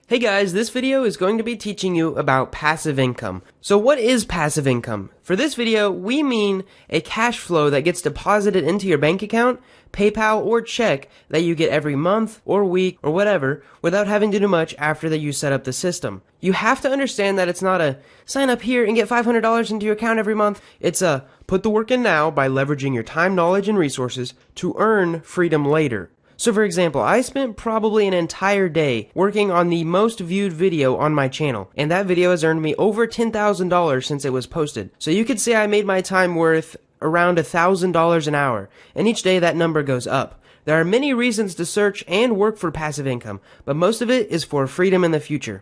Hey guys, this video is going to be teaching you about passive income. So what is passive income? For this video, we mean a cash flow that gets deposited into your bank account, PayPal, or check that you get every month or week or whatever without having to do much after that you set up the system. You have to understand that it's not a sign up here and get $500 into your account every month. It's a put the work in now by leveraging your time, knowledge, and resources to earn freedom later. So for example, I spent probably an entire day working on the most viewed video on my channel, and that video has earned me over $10,000 since it was posted. So you could say I made my time worth around $1,000 an hour, and each day that number goes up. There are many reasons to search and work for passive income, but most of it is for freedom in the future.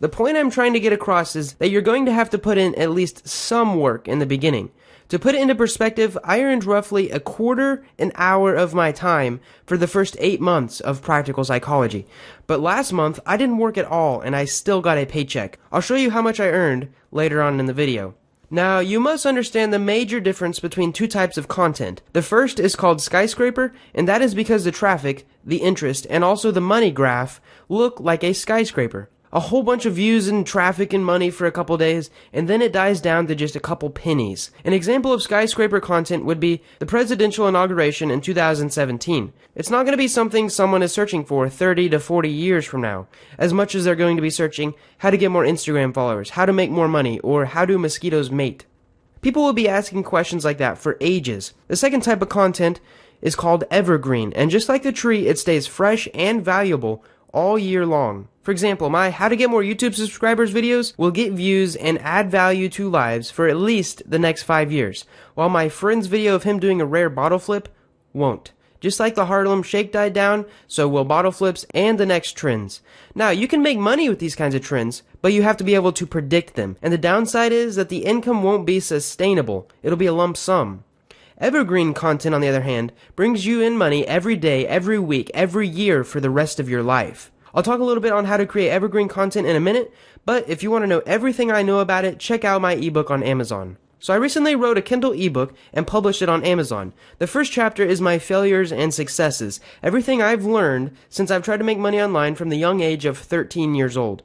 The point I'm trying to get across is that you're going to have to put in at least some work in the beginning. To put it into perspective, I earned roughly a quarter an hour of my time for the first 8 months of practical psychology. But last month, I didn't work at all and I still got a paycheck. I'll show you how much I earned later on in the video. Now, you must understand the major difference between two types of content. The first is called skyscraper, and that is because the traffic, the interest, and also the money graph look like a skyscraper. A whole bunch of views and traffic and money for a couple days, and then it dies down to just a couple pennies. An example of skyscraper content would be the presidential inauguration in 2017. It's not going to be something someone is searching for 30 to 40 years from now, as much as they're going to be searching how to get more Instagram followers, how to make more money, or how do mosquitoes mate. People will be asking questions like that for ages. The second type of content is called evergreen, and just like the tree, it stays fresh and valuable all year long. For example, my How to Get More YouTube Subscribers videos will get views and add value to lives for at least the next 5 years, while my friend's video of him doing a rare bottle flip won't. Just like the Harlem Shake died down, so will bottle flips and the next trends. Now, you can make money with these kinds of trends, but you have to be able to predict them. And the downside is that the income won't be sustainable. It'll be a lump sum. Evergreen content, on the other hand, brings you in money every day, every week, every year for the rest of your life. I'll talk a little bit on how to create evergreen content in a minute, but if you want to know everything I know about it, check out my ebook on Amazon. So I recently wrote a Kindle ebook and published it on Amazon. The first chapter is my failures and successes, everything I've learned since I've tried to make money online from the young age of 13 years old.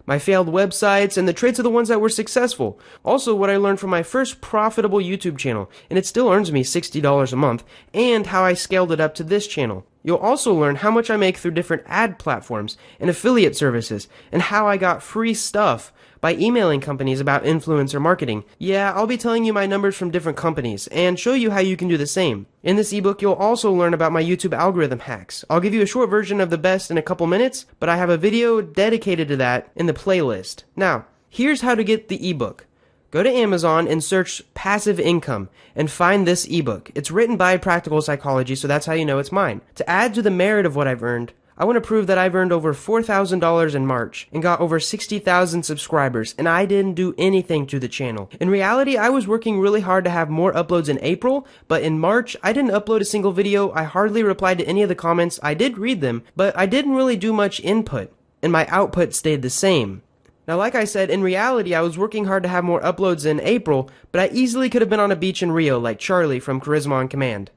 My failed websites, and the traits of the ones that were successful. Also, what I learned from my first profitable YouTube channel, and it still earns me $60 a month, and how I scaled it up to this channel. You'll also learn how much I make through different ad platforms and affiliate services, and how I got free stuff by emailing companies about influencer marketing. Yeah, I'll be telling you my numbers from different companies, and show you how you can do the same. In this ebook, you'll also learn about my YouTube algorithm hacks. I'll give you a short version of the best in a couple minutes, but I have a video dedicated to that in the playlist. Now, here's how to get the ebook. Go to Amazon and search passive income and find this ebook. It's written by Practical Psychology, so that's how you know it's mine. To add to the merit of what I've earned, I want to prove that I've earned over $4,000 in March and got over 60,000 subscribers, and I didn't do anything to the channel. In reality, I was working really hard to have more uploads in April, but in March, I didn't upload a single video. I hardly replied to any of the comments. I did read them, but I didn't really do much input, and my output stayed the same. Now, like I said, in reality, I was working hard to have more uploads in April, but I easily could have been on a beach in Rio like Charlie from Charisma on Command.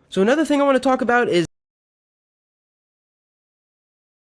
So another thing I want to talk about is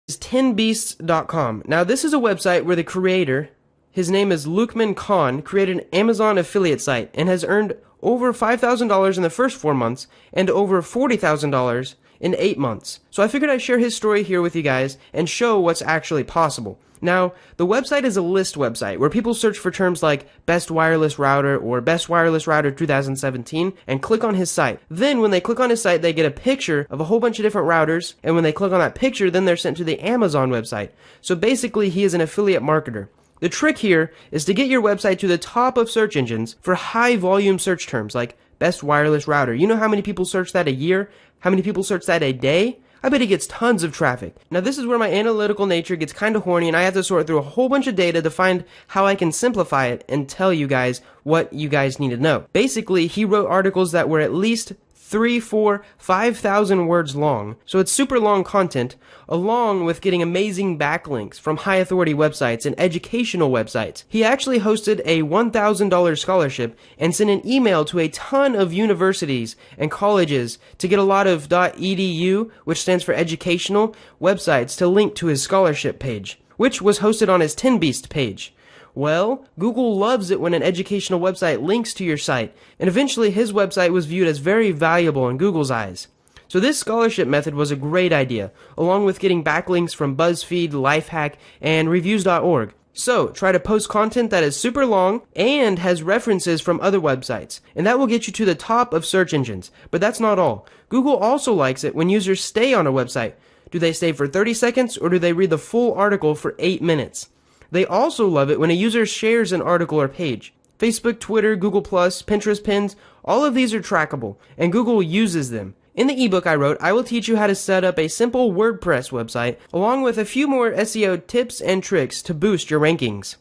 10beasts.com. Now, this is a website where the creator, his name is Lukman Khan, created an Amazon affiliate site and has earned over $5,000 in the first 4 months and over $40,000 in 8 months. So I figured I'd share his story here with you guys and show what's actually possible. Now, the website is a list website where people search for terms like best wireless router or best wireless router 2017 and click on his site. Then when they click on his site, they get a picture of a whole bunch of different routers, and when they click on that picture, then they're sent to the Amazon website. So basically, he is an affiliate marketer. The trick here is to get your website to the top of search engines for high volume search terms like best wireless router. You know how many people search that a year? How many people search that a day? I bet he gets tons of traffic. Now, this is where my analytical nature gets kind of horny, and I have to sort through a whole bunch of data to find how I can simplify it and tell you guys what you guys need to know. Basically, he wrote articles that were at least 3, 4, 5,000 words long. So it's super long content, along with getting amazing backlinks from high authority websites and educational websites. He actually hosted a $1,000 scholarship and sent an email to a ton of universities and colleges to get a lot of .edu, which stands for educational, websites to link to his scholarship page. which was hosted on his 10Beast page. Well, Google loves it when an educational website links to your site, and eventually his website was viewed as very valuable in Google's eyes. So this scholarship method was a great idea, along with getting backlinks from BuzzFeed, Lifehack, and Reviews.org. So, try to post content that is super long and has references from other websites, and that will get you to the top of search engines. But that's not all. Google also likes it when users stay on a website. Do they stay for 30 seconds or do they read the full article for 8 minutes? They also love it when a user shares an article or page. Facebook, Twitter, Google+, Pinterest pins, all of these are trackable, and Google uses them. In the ebook I wrote, I will teach you how to set up a simple WordPress website, along with a few more SEO tips and tricks to boost your rankings.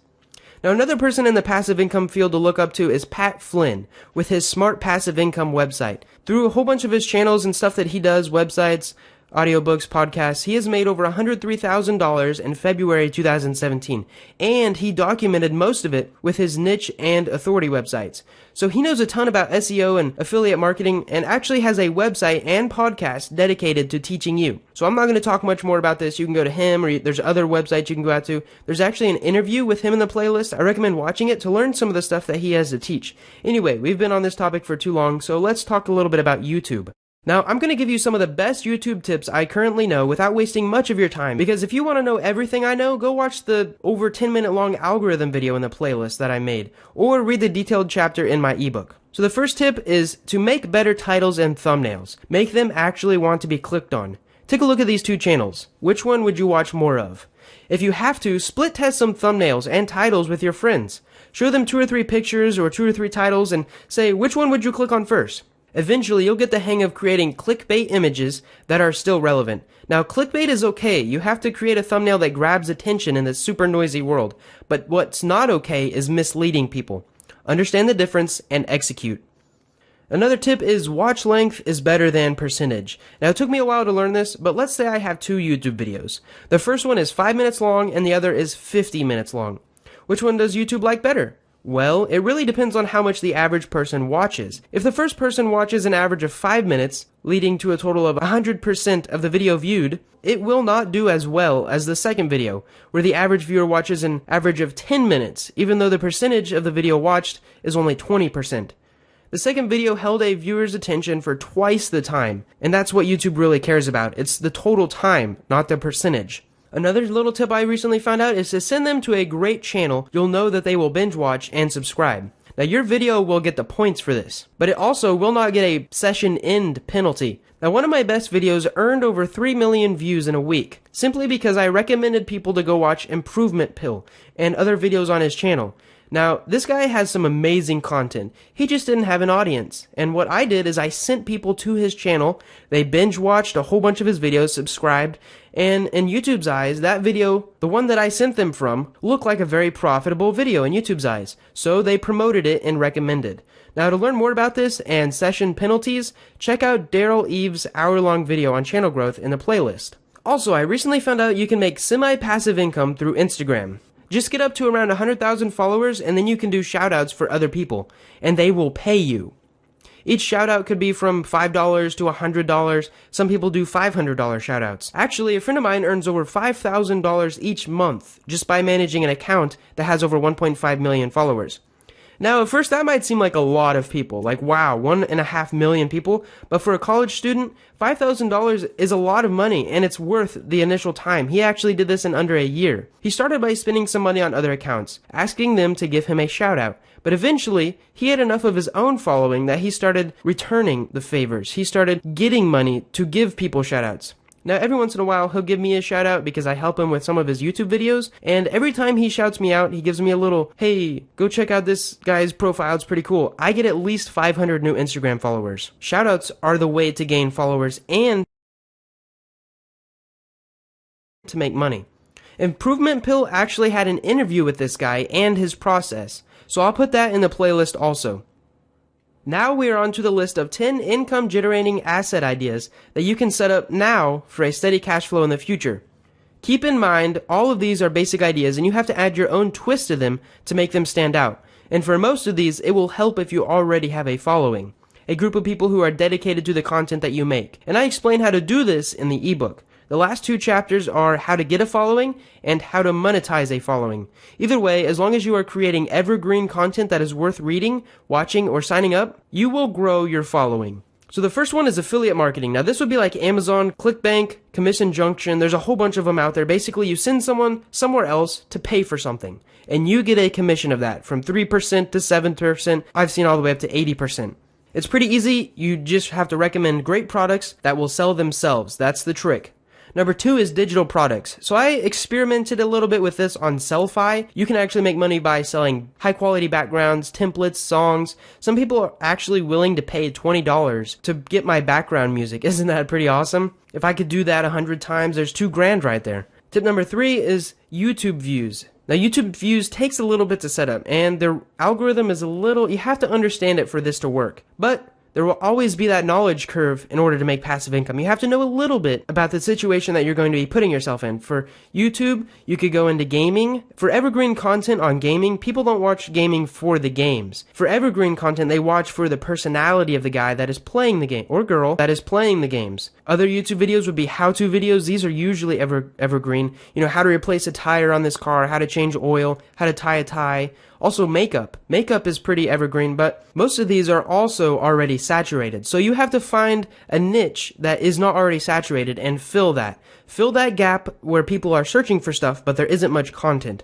Now, another person in the passive income field to look up to is Pat Flynn, with his Smart Passive Income website. Through a whole bunch of his channels and stuff that he does, websites, audiobooks, podcasts, he has made over $103,000 in February 2017, and he documented most of it with his niche and authority websites. So he knows a ton about SEO and affiliate marketing, and actually has a website and podcast dedicated to teaching you. So I'm not going to talk much more about this. You can go to him, or there's other websites you can go out to. There's actually an interview with him in the playlist. I recommend watching it to learn some of the stuff that he has to teach. Anyway, we've been on this topic for too long, so let's talk a little bit about YouTube. Now, I'm going to give you some of the best YouTube tips I currently know without wasting much of your time, because if you want to know everything I know, go watch the over 10-minute long algorithm video in the playlist that I made, or read the detailed chapter in my ebook. So the first tip is to make better titles and thumbnails. Make them actually want to be clicked on. Take a look at these two channels. Which one would you watch more of? If you have to, split test some thumbnails and titles with your friends. Show them 2 or 3 pictures or 2 or 3 titles and say, which one would you click on first? Eventually, you'll get the hang of creating clickbait images that are still relevant. Now, clickbait is okay. You have to create a thumbnail that grabs attention in this super noisy world. But what's not okay is misleading people. Understand the difference and execute. Another tip is watch length is better than percentage. Now, it took me a while to learn this, but let's say I have 2 YouTube videos. The first one is 5 minutes long and the other is 50 minutes long. Which one does YouTube like better? Well, it really depends on how much the average person watches. If the first person watches an average of 5 minutes, leading to a total of 100% of the video viewed, it will not do as well as the second video, where the average viewer watches an average of 10 minutes, even though the percentage of the video watched is only 20%. The second video held a viewer's attention for twice the time, and that's what YouTube really cares about. It's the total time, not the percentage. Another little tip I recently found out is to send them to a great channel you'll know that they will binge watch and subscribe. Now, your video will get the points for this, but it also will not get a session end penalty. Now, one of my best videos earned over 3 million views in a week, simply because I recommended people to go watch Improvement Pill and other videos on his channel. Now, this guy has some amazing content. He just didn't have an audience. And what I did is I sent people to his channel. They binge watched a whole bunch of his videos, subscribed, and in YouTube's eyes, that video, the one that I sent them from, looked like a very profitable video in YouTube's eyes. So they promoted it and recommended. Now, to learn more about this and session penalties, check out Daryl Eves' hour-long video on channel growth in the playlist. Also, I recently found out you can make semi-passive income through Instagram. Just get up to around 100,000 followers and then you can do shoutouts for other people, and they will pay you. Each shoutout could be from $5 to $100. Some people do $500 shoutouts. Actually, a friend of mine earns over $5,000 each month just by managing an account that has over 1.5 million followers. Now, at first that might seem like a lot of people, like wow, 1.5 million people, but for a college student, $5,000 is a lot of money and it's worth the initial time. He actually did this in under a year. He started by spending some money on other accounts, asking them to give him a shout out. But eventually, he had enough of his own following that he started returning the favors. He started getting money to give people shout outs. Now, every once in a while, he'll give me a shout out because I help him with some of his YouTube videos, and every time he shouts me out, he gives me a little, hey, go check out this guy's profile, it's pretty cool. I get at least 500 new Instagram followers. Shoutouts are the way to gain followers and to make money. Improvement Pill actually had an interview with this guy and his process, so I'll put that in the playlist also. Now we are on to the list of 10 income-generating asset ideas that you can set up now for a steady cash flow in the future. Keep in mind, all of these are basic ideas and you have to add your own twist to them to make them stand out. And for most of these, it will help if you already have a following, a group of people who are dedicated to the content that you make. And I explain how to do this in the ebook. The last two chapters are how to get a following and how to monetize a following. Either way, as long as you are creating evergreen content that is worth reading, watching, or signing up, you will grow your following. So the first one is affiliate marketing. Now this would be like Amazon, ClickBank, Commission Junction. There's a whole bunch of them out there. Basically, you send someone somewhere else to pay for something, and you get a commission of that from 3% to 7%. I've seen all the way up to 80%. It's pretty easy. You just have to recommend great products that will sell themselves. That's the trick. Number 2 is digital products. So I experimented a little bit with this on Sellfy. You can actually make money by selling high quality backgrounds, templates, songs. Some people are actually willing to pay $20 to get my background music. Isn't that pretty awesome? If I could do that 100 times, there's $2,000 right there. Tip number 3 is YouTube views. Now YouTube views takes a little bit to set up, and their algorithm is a little, you have to understand it for this to work. But there will always be that knowledge curve in order to make passive income. You have to know a little bit about the situation that you're going to be putting yourself in. For YouTube, you could go into gaming. For evergreen content on gaming, people don't watch gaming for the games. For evergreen content, they watch for the personality of the guy that is playing the game, or girl that is playing the games. Other YouTube videos would be how-to videos. These are usually evergreen. You know, how to replace a tire on this car, how to change oil, how to tie a tie. Also makeup. Makeup is pretty evergreen, but most of these are also already saturated. So you have to find a niche that is not already saturated and fill that. Fill that gap where people are searching for stuff, but there isn't much content.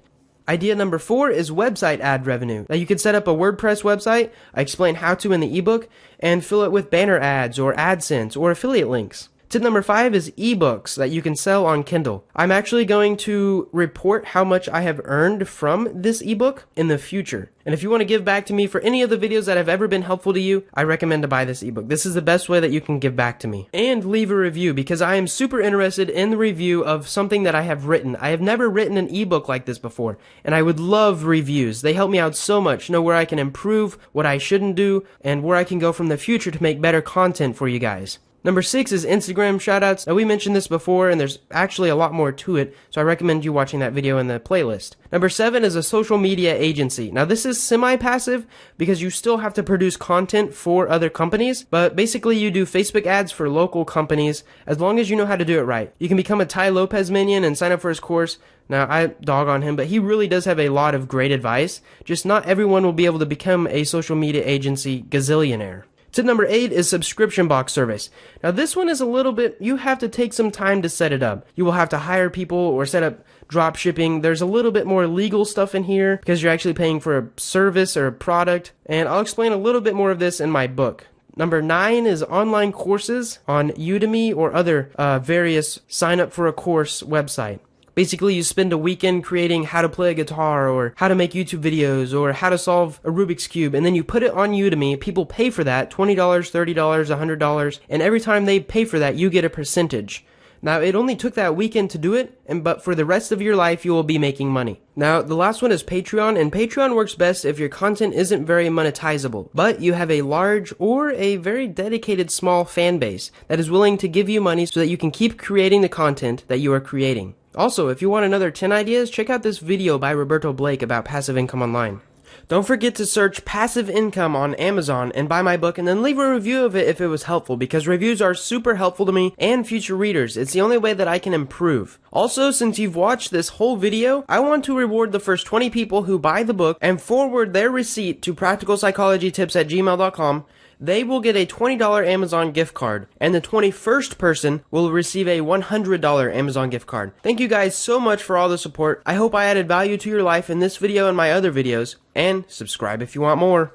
Idea number 4 is website ad revenue. Now you could set up a WordPress website, I explain how to in the ebook, and fill it with banner ads or AdSense or affiliate links. Tip number 5 is ebooks that you can sell on Kindle. I'm actually going to report how much I have earned from this ebook in the future. And if you want to give back to me for any of the videos that have ever been helpful to you, I recommend to buy this ebook. This is the best way that you can give back to me. And leave a review, because I am super interested in the review of something that I have written. I have never written an ebook like this before, and I would love reviews. They help me out so much, know where I can improve, what I shouldn't do, and where I can go from the future to make better content for you guys. Number 6 is Instagram shoutouts. Now we mentioned this before, and there's actually a lot more to it, so I recommend you watching that video in the playlist. Number 7 is a social media agency. Now this is semi-passive because you still have to produce content for other companies, but basically you do Facebook ads for local companies as long as you know how to do it right. You can become a Ty Lopez minion and sign up for his course. Now, I dog on him, but he really does have a lot of great advice. Just not everyone will be able to become a social media agency gazillionaire. Tip number 8 is subscription box service. Now this one is a little bit, you have to take some time to set it up. You will have to hire people or set up drop shipping. There's a little bit more legal stuff in here because you're actually paying for a service or a product. And I'll explain a little bit more of this in my book. Number 9 is online courses on Udemy or other various sign up for a course website. Basically, you spend a weekend creating how to play a guitar or how to make YouTube videos or how to solve a Rubik's Cube, and then you put it on Udemy. People pay for that, $20, $30, $100, and every time they pay for that, you get a percentage. Now, it only took that weekend to do it, but for the rest of your life, you will be making money. Now, the last one is Patreon, and Patreon works best if your content isn't very monetizable, but you have a large or a very dedicated small fan base that is willing to give you money so that you can keep creating the content that you are creating. Also, if you want another 10 ideas, check out this video by Roberto Blake about passive income online. Don't forget to search passive income on Amazon and buy my book, and then leave a review of it if it was helpful, because reviews are super helpful to me and future readers. It's the only way that I can improve. Also, since you've watched this whole video, I want to reward the first 20 people who buy the book and forward their receipt to practicalpsychologytips@gmail.com. They will get a $20 Amazon gift card, and the 21st person will receive a $100 Amazon gift card. Thank you guys so much for all the support. I hope I added value to your life in this video and my other videos, and subscribe if you want more.